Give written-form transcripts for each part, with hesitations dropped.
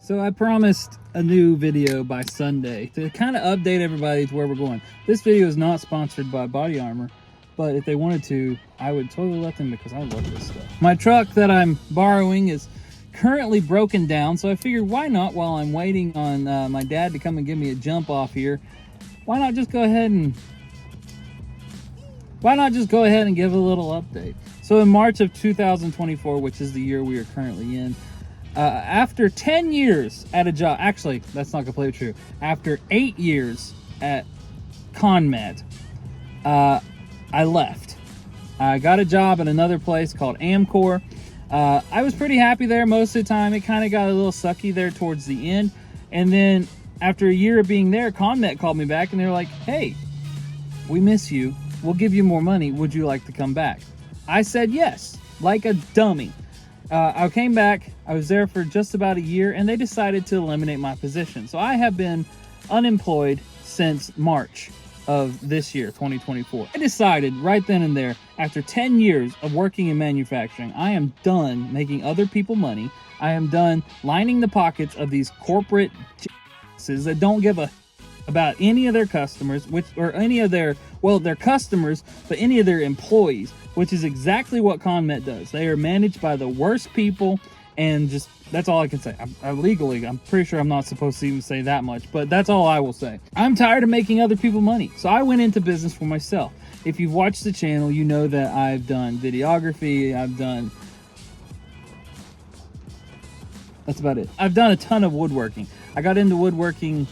So I promised a new video by Sunday to kind of update everybody to where we're going. This video is not sponsored by Body Armor, but if they wanted to, I would totally let them because I love this stuff. My truck that I'm borrowing is currently broken down, so I figured why not, while I'm waiting on my dad to come and give me a jump off here, why not just go ahead and give a little update. So in March of 2024, which is the year we are currently in, after 10 years at a job, actually, that's not completely true. After 8 years at ConMed, I left. I got a job at another place called Amcor. I was pretty happy there most of the time. It kind of got a little sucky there towards the end. And then after a year of being there, ConMed called me back and they were like, hey, we miss you. We'll give you more money. Would you like to come back? I said yes, like a dummy. I came back, I was there for just about a year, and they decided to eliminate my position. So I have been unemployed since March of this year, 2024. I decided right then and there, after 10 years of working in manufacturing, I am done making other people money. I am done lining the pockets of these corporate that don't give a about any of their customers, their customers, but any of their employees, which is exactly what ConMed does. They are managed by the worst people, and just, that's all I can say. I'm pretty sure I'm not supposed to even say that much, but that's all I will say. I'm tired of making other people money, so I went into business for myself. If you've watched the channel, you know that I've done videography, that's about it. I've done a ton of woodworking. I got into woodworking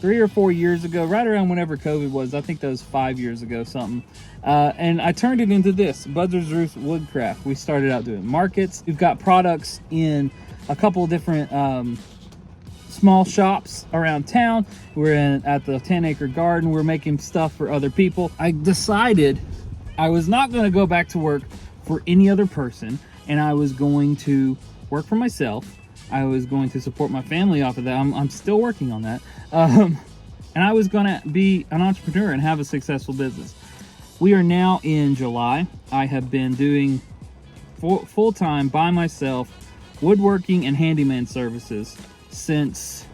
3 or 4 years ago, right around whenever COVID was. I think that was 5 years ago, something. And I turned it into this, Buzzard's Roost Woodcraft. We started out doing markets. We've got products in a couple of different small shops around town. We're at the 10-acre garden. We're making stuff for other people. I decided I was not going to go back to work for any other person, and I was going to work for myself. I was going to support my family off of that. I'm still working on that. And I was going to be an entrepreneur and have a successful business. We are now in July. I have been doing full-time by myself woodworking and handyman services since,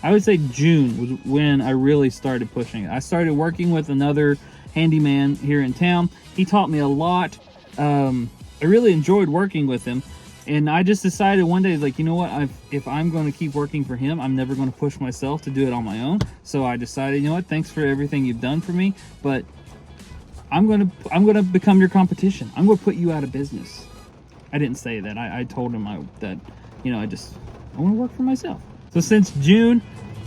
I would say, June was when I really started pushing it. I started working with another handyman here in town. He taught me a lot. I really enjoyed working with him. And I just decided one day, like, you know what, if I'm going to keep working for him, I'm never going to push myself to do it on my own. So I decided, you know what, thanks for everything you've done for me, but I'm going to become your competition. I'm going to put you out of business. I didn't say that. I told him that, you know, I want to work for myself. So since June,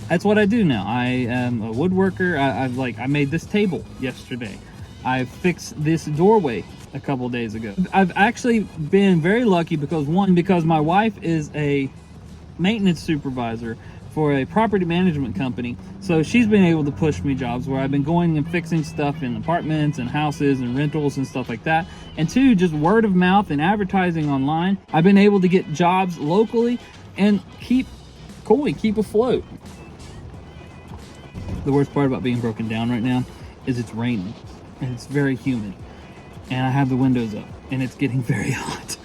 that's what I do now. I am a woodworker. I made this table yesterday. I fixed this doorway a couple days ago. I've actually been very lucky because my wife is a maintenance supervisor for a property management company, so she's been able to push me jobs where I've been going and fixing stuff in apartments and houses and rentals and stuff like that. And two, just word of mouth and advertising online, I've been able to get jobs locally and keep afloat. The worst part about being broken down right now is it's raining and it's very humid. And I have the windows up, and it's getting very hot.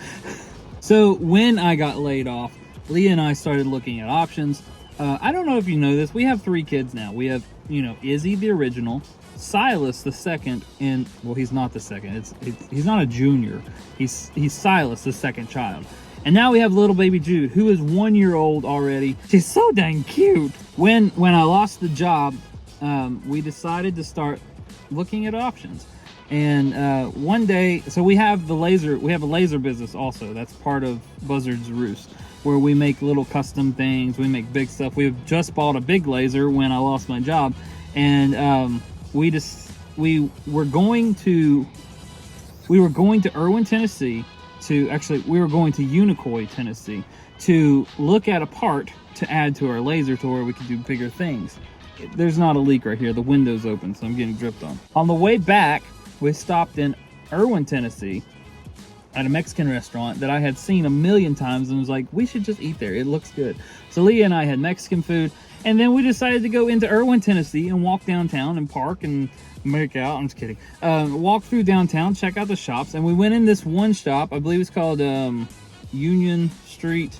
So when I got laid off, Leah and I started looking at options. I don't know if you know this. We have 3 kids now. We have, Izzy, the original, Silas, the second, and, well, he's not the second. He's not a junior. He's Silas, the second child. And now we have little baby Jude, who is 1 year old already. She's so dang cute. When I lost the job, we decided to start looking at options. And one day, so we have a laser business also. That's part of Buzzard's Roost, where we make little custom things. We make big stuff. We've just bought a big laser when I lost my job, and we were going to Irwin, Tennessee. We were going to Unicoi, Tennessee, to look at a part to add to our laser to where we could do bigger things. There's not a leak right here. The window's open, so I'm getting dripped on. On the way back, we stopped in Irwin, Tennessee at a Mexican restaurant that I had seen a million times and was like, we should just eat there. It looks good. So Leah and I had Mexican food, and then we decided to go into Irwin, Tennessee and walk downtown and park and make out. I'm just kidding. Walk through downtown, check out the shops, and we went in this one shop. I believe it's called Union Street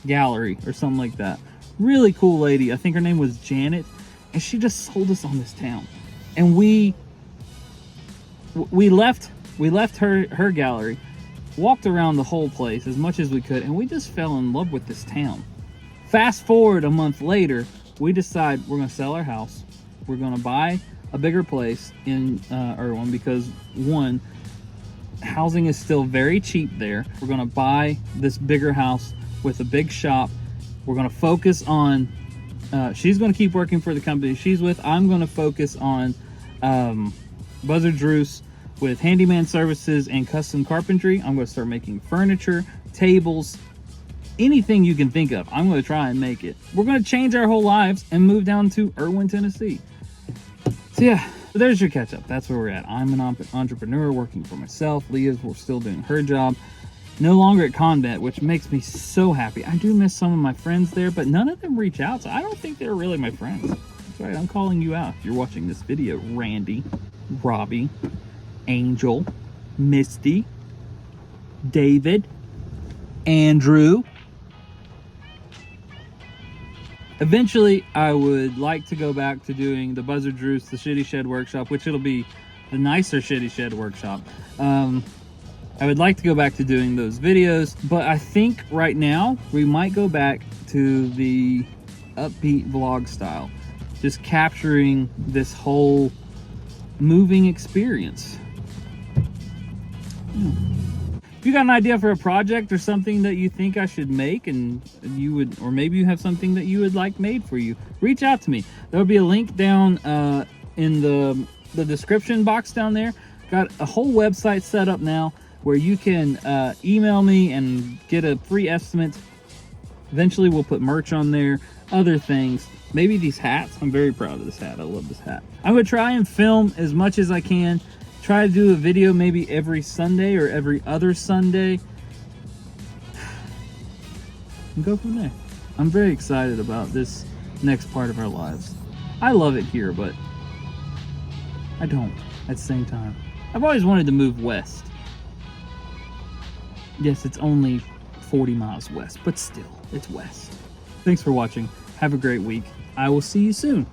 gallery or something like that. Really cool lady. I think her name was Janet, and she just sold us on this town. And we left her gallery, walked around the whole place as much as we could, and we just fell in love with this town. Fast forward a month later, we decide we're going to sell our house. We're going to buy a bigger place in Irwin because, one, housing is still very cheap there. We're going to buy this bigger house with a big shop. We're going to focus on, she's going to keep working for the company she's with. I'm going to focus on Buzzard Roos with handyman services and custom carpentry. I'm going to start making furniture, tables, anything you can think of. I'm going to try and make it. We're going to change our whole lives and move down to Irwin, Tennessee. So yeah, there's your catch up. That's where we're at. I'm an entrepreneur working for myself. Leah's still doing her job. No longer at Convent, which makes me so happy. I do miss some of my friends there, but none of them reach out, so I don't think they're really my friends. That's right, I'm calling you out if you're watching this video. Randy, Robbie, Angel, Misty, David, Andrew. Eventually, I would like to go back to doing the Buzzard Roos, the Shitty Shed Workshop, which it'll be the nicer Shitty Shed Workshop. I would like to go back to doing those videos, but I think right now we might go back to the upbeat vlog style, just capturing this whole moving experience. If you got an idea for a project or something that you think I should make, and you would, or maybe you have something that you would like made for you, reach out to me. There'll be a link down in the description box down there. Got a whole website set up now where you can email me and get a free estimate. Eventually we'll put merch on there, other things, maybe these hats. I'm very proud of this hat. I love this hat. I'm gonna try and film as much as I can. Try to do a video maybe every Sunday or every other Sunday, and go from there. I'm very excited about this next part of our lives. I love it here, but I don't at the same time. I've always wanted to move west. Yes, it's only 40 miles west, but still, it's west. Thanks for watching. Have a great week. I will see you soon.